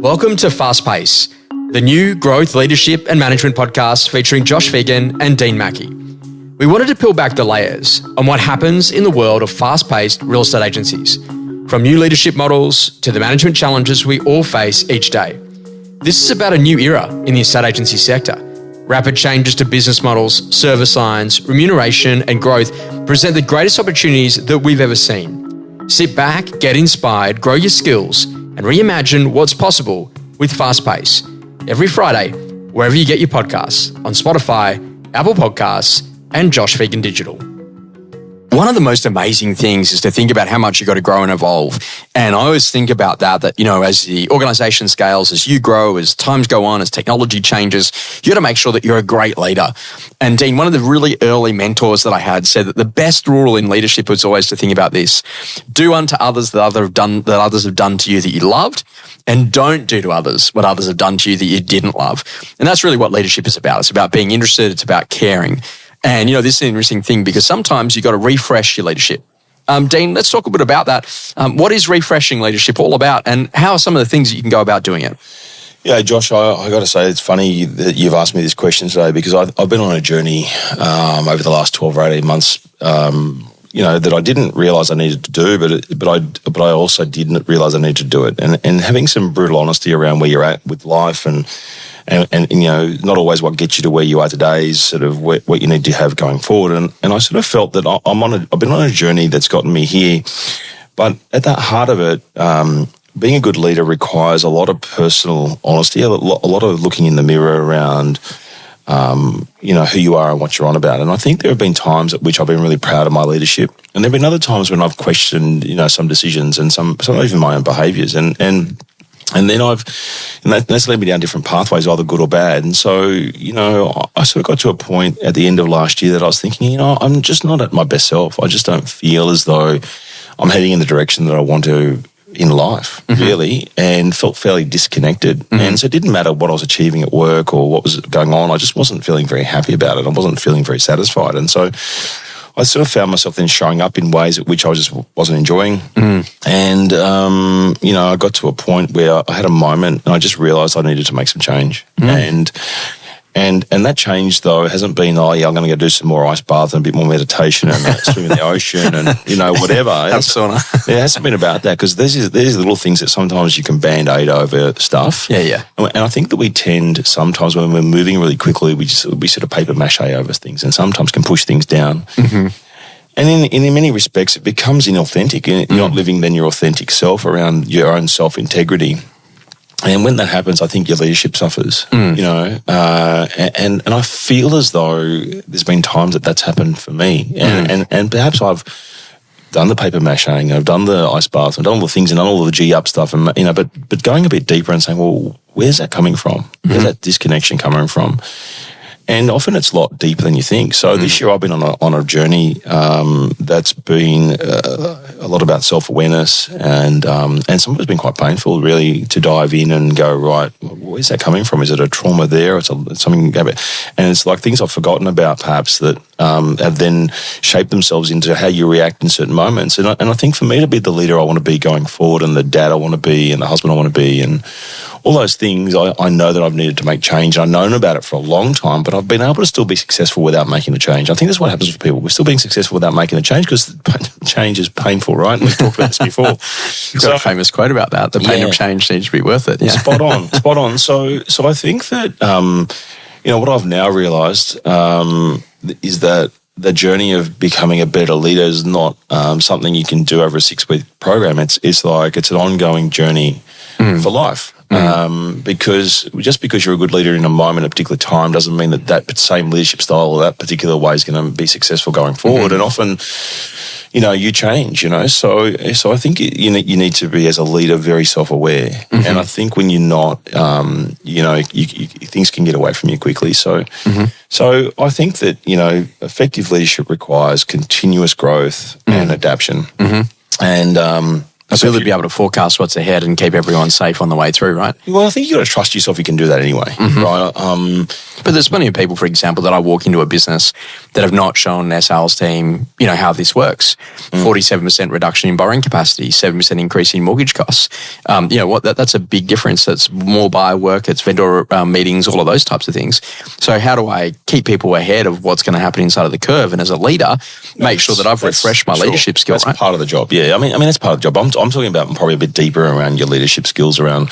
Welcome to Fast Pace, the new growth, leadership and management podcast featuring Josh Phegan and Dean Mackie. We wanted to peel back the layers on what happens in the world of fast-paced real estate agencies, from new leadership models to the management challenges we all face each day. This is about a new era in the estate agency sector. Rapid changes to business models, service lines, remuneration and growth present the greatest opportunities that we've ever seen. Sit back, get inspired, grow your skills, and reimagine what's possible with Fast Pace. Every Friday, wherever you get your podcasts, on Spotify, Apple Podcasts, and Josh Phegan Digital. One of the most amazing things is to think about how much you've got to grow and evolve. And I always think about that, as the organization scales, as you grow, as times go on, as technology changes, you got to make sure that you're a great leader. And Dean, one of the really early mentors that I had said that the best rule in leadership was always to think about this: do unto others that others have done to you that you loved, and don't do to others what others have done to you that you didn't love. And that's really what leadership is about. It's about being interested. It's about caring. And, this is an interesting thing because sometimes you've got to refresh your leadership. Dean, let's talk a bit about that. What is refreshing leadership all about, and how are some of the things that you can go about doing it? Yeah, Josh, I got to say, it's funny that you've asked me this question today because I've been on a journey over the last 12 or 18 months, that I didn't realise I needed to do, but I also didn't realise I needed to do it. And having some brutal honesty around where you're at with life and not always what gets you to where you are today is sort of what you need to have going forward. And I sort of felt that I've been on a journey that's gotten me here. But at the heart of it, being a good leader requires a lot of personal honesty, a lot of looking in the mirror around, who you are and what you're on about. And I think there have been times at which I've been really proud of my leadership. And there have been other times when I've questioned, some decisions and some even my own behaviours. And then that's led me down different pathways, either good or bad. And so, I sort of got to a point at the end of last year that I was thinking, I'm just not at my best self. I just don't feel as though I'm heading in the direction that I want to in life, really, and felt fairly disconnected. And so it didn't matter what I was achieving at work or what was going on. I just wasn't feeling very happy about it. I wasn't feeling very satisfied. And so I sort of found myself then showing up in ways at which I just wasn't enjoying. And, I got to a point where I had a moment and I just realised I needed to make some change. And that change, though, hasn't been, I'm going to go do some more ice baths and a bit more meditation and swim in the ocean and, whatever. It hasn't been about that because there's little things that sometimes you can Band-Aid over stuff. Yeah. And I think that we tend sometimes when we're moving really quickly, we sort of paper mache over things and sometimes can push things down. And in many respects, it becomes inauthentic. You're not living then your authentic self around your own self-integrity. And when that happens, I think your leadership suffers, and I feel as though there's been times that's happened for me. And perhaps I've done the paper mashing, I've done the ice bath, I've done all the things and done all the G-up stuff, and but going a bit deeper and saying, well, where's that coming from? Where's that disconnection coming from? And often it's a lot deeper than you think. So this year I've been on a journey that's been a lot about self-awareness and some of it's been quite painful, really, to dive in and go, right, where's that coming from? Is it a trauma there? It's something, and it's like things I've forgotten about, perhaps, that have then shaped themselves into how you react in certain moments. And I think for me to be the leader I want to be going forward, and the dad I want to be, and the husband I want to be, and all those things, I know that I've needed to make change. I've known about it for a long time, but I've been able to still be successful without making a change. I think that's what happens with people. We're still being successful without making a change because change is painful, right? We've talked about this before. You've got a famous quote about that. The pain of change needs to be worth it. Yeah. Spot on. So I think that, what I've now realised is that the journey of becoming a better leader is not something you can do over a 6-week program. It's an ongoing journey for life. Because just because you're a good leader in a moment, a particular time, doesn't mean that same leadership style or that particular way is going to be successful going forward. And often, you change. So I think you need to be, as a leader, very self-aware. And I think when you're not, things can get away from you quickly. So I think that effective leadership requires continuous growth and adaptation. And Ability to be able to forecast what's ahead and keep everyone safe on the way through, right? Well, I think you got to trust yourself. You can do that anyway, right? But there's plenty of people, for example, that I walk into a business that have not shown their sales team, how this works. 47% reduction in borrowing capacity, 7% increase in mortgage costs. That's a big difference. That's more buyer work, it's vendor meetings, all of those types of things. So how do I keep people ahead of what's going to happen inside of the curve? And as a leader, make sure that I've refreshed my leadership skills. That's part of the job. Yeah, I mean that's part of the job. I'm talking about probably a bit deeper around your leadership skills. Around,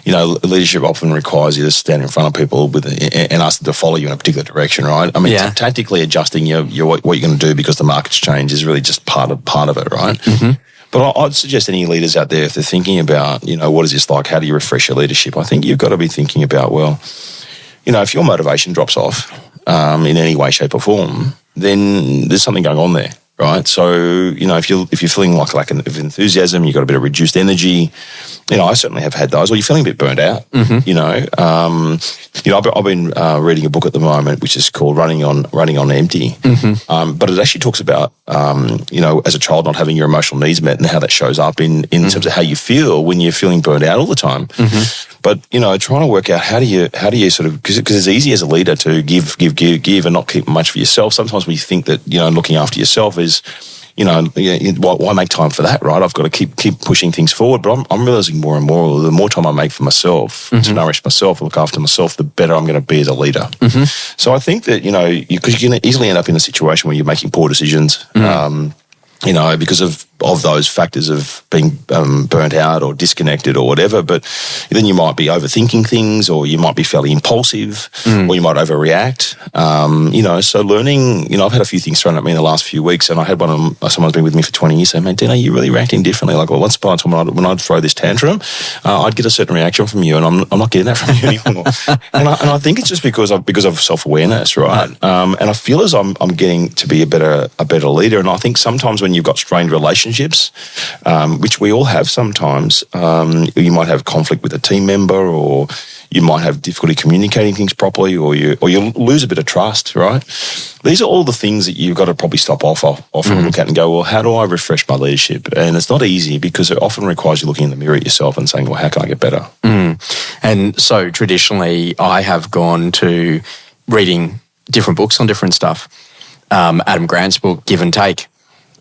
leadership often requires you to stand in front of people and ask them to follow you in a particular direction, right? I mean, tactically adjusting what you're going to do because the market's changed is really just part of it, right? But I'd suggest any leaders out there, if they're thinking about, what is this like? How do you refresh your leadership? I think you've got to be thinking about, if your motivation drops off in any way, shape, or form, then there's something going on there. Right, so if you're feeling like a lack of enthusiasm, you've got a bit of reduced energy. I certainly have had those. Or you're feeling a bit burnt out. I've been reading a book at the moment which is called Running on Empty. But it actually talks about as a child not having your emotional needs met and how that shows up in terms of how you feel when you're feeling burnt out all the time. But trying to work out how do you sort of, because it's easy as a leader to give and not keep much for yourself. Sometimes we think that looking after yourself is why make time for that, right? I've got to keep pushing things forward. But I'm realizing more and more, the more time I make for myself to nourish myself, look after myself, the better I'm going to be as a leader. So I think that because you can easily end up in a situation where you're making poor decisions. Because of those factors of being burnt out or disconnected or whatever. But then you might be overthinking things, or you might be fairly impulsive, or you might overreact. So learning, I've had a few things thrown at me in the last few weeks, and I had someone's been with me for 20 years say, "Man, Dino, you're really reacting differently. Like, once upon a time when I'd throw this tantrum, I'd get a certain reaction from you, and I'm not getting that from you anymore." and I think it's just because of self-awareness, right? And I feel as I'm getting to be a better leader, and I think sometimes when you've got strained relationships, which we all have sometimes, you might have conflict with a team member, or you might have difficulty communicating things properly, or you lose a bit of trust, right? These are all the things that you've got to probably stop off and look at and go, well, how do I refresh my leadership? And it's not easy, because it often requires you looking in the mirror at yourself and saying, well, how can I get better? And so traditionally, I have gone to reading different books on different stuff. Adam Grant's book, Give and Take,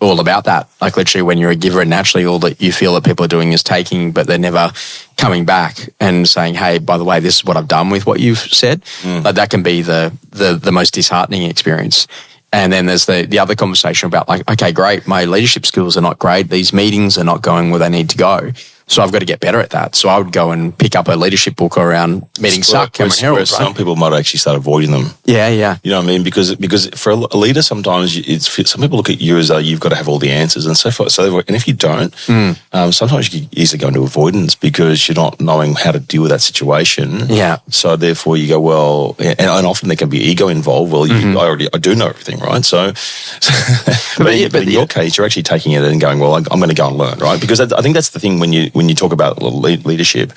all about that. Like, literally, when you're a giver, naturally all that you feel that people are doing is taking, but they're never coming back and saying, hey, by the way, this is what I've done with what you've said. Like, that can be the most disheartening experience. And then there's the other conversation about, like, okay, great, my leadership skills are not great. These meetings are not going where they need to go. So I've got to get better at that. So I would go and pick up a leadership book around meetings suck. Some people might actually start avoiding them. Yeah. You know what I mean? Because for a leader, sometimes some people look at you as though you've got to have all the answers and so forth. So, and if you don't, sometimes you can easily go into avoidance because you're not knowing how to deal with that situation. Yeah. So therefore you go, well, and often there can be ego involved. Well, I do know everything, right? So, but in your case, you're actually taking it and going, well, I'm going to go and learn, right? Because I think that's the thing when you talk about leadership,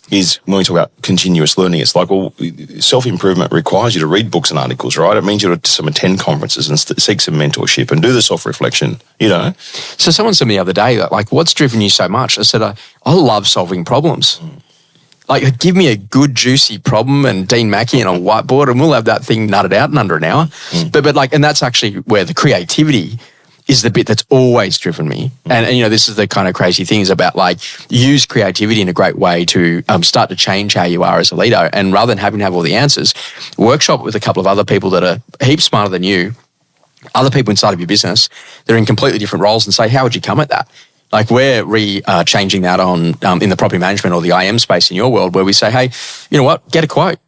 is when we talk about continuous learning, it's like, well, self-improvement requires you to read books and articles, right? It means you to attend conferences and seek some mentorship and do the self-reflection, So someone said to me the other day, like, what's driven you so much? I said, I love solving problems. Like, give me a good, juicy problem and Dean Mackie and a whiteboard and we'll have that thing nutted out in under an hour. But like, and that's actually where the creativity is the bit that's always driven me. And this is the kind of crazy thing, is about, like, use creativity in a great way to start to change how you are as a leader. And rather than having to have all the answers, workshop with a couple of other people that are heaps smarter than you, other people inside of your business, they're in completely different roles, and say, how would you come at that? Like, we're changing that on in the property management or the IM space in your world, where we say, hey, you know what, get a quote.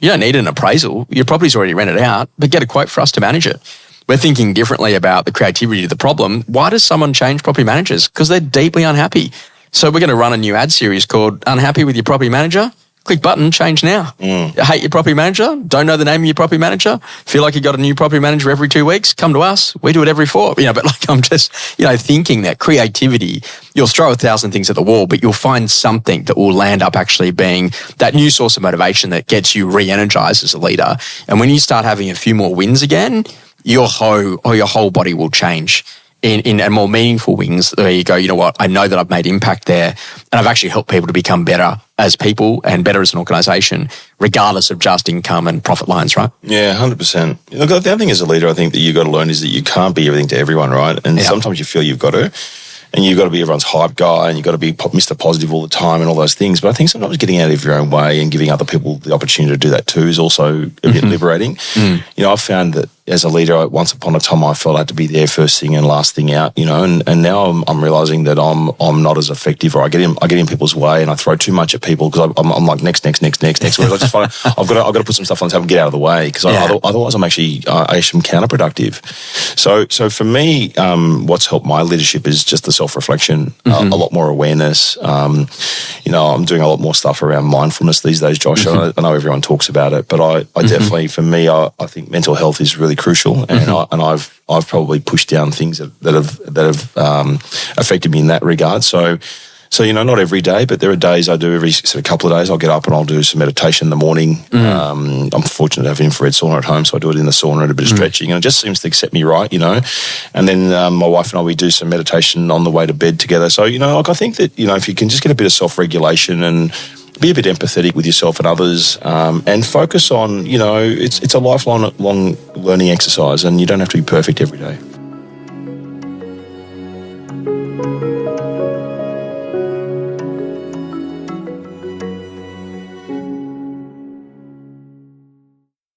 You don't need an appraisal. Your property's already rented out, but get a quote for us to manage it. We're thinking differently about the creativity of the problem. Why does someone change property managers? Because they're deeply unhappy. So we're going to run a new ad series called Unhappy with Your Property Manager? Click button, change now. Hate your property manager? Don't know the name of your property manager? Feel like you got a new property manager every 2 weeks? Come to us. We do it every 4. But like, I'm just, thinking that creativity, you'll throw 1,000 things at the wall, but you'll find something that will land up actually being that new source of motivation that gets you re-energized as a leader. And when you start having a few more wins again, your whole body will change in more meaningful wins where you go, you know what, I know that I've made impact there and I've actually helped people to become better as people and better as an organisation, regardless of just income and profit lines, right? Yeah, 100%. Look, the other thing as a leader, I think that you've got to learn is that you can't be everything to everyone, right? And sometimes you feel you've got to. And you've got to be everyone's hype guy and you've got to be Mr. Positive all the time and all those things. But I think sometimes getting out of your own way and giving other people the opportunity to do that too is also a bit liberating. You know, I've found that as a leader, once upon a time, I felt I had to be there first thing and last thing out, you know, and now I'm realising that I'm not as effective, or I get in people's way and I throw too much at people because I'm like next. Whereas I just find I've got to put some stuff on the table and get out of the way because otherwise I'm actually counterproductive. So for me, what's helped my leadership is just the self-reflection, a lot more awareness. You know, I'm doing a lot more stuff around mindfulness these days, Josh. I know everyone talks about it, but I definitely, for me, I think mental health is really crucial, and I've probably pushed down things that have affected me in that regard. So you know, not every day, but there are days I do every sort of couple of days. I'll get up and I'll do some meditation in the morning. I'm fortunate to have an infrared sauna at home, so I do it in the sauna and a bit of stretching, and it just seems to set me right, you know. And then my wife and I, we do some meditation on the way to bed together. So, you know, like I think that, you know, if you can just get a bit of self-regulation and be a bit empathetic with yourself and others, and focus on, you know, it's a lifelong learning exercise, and you don't have to be perfect every day.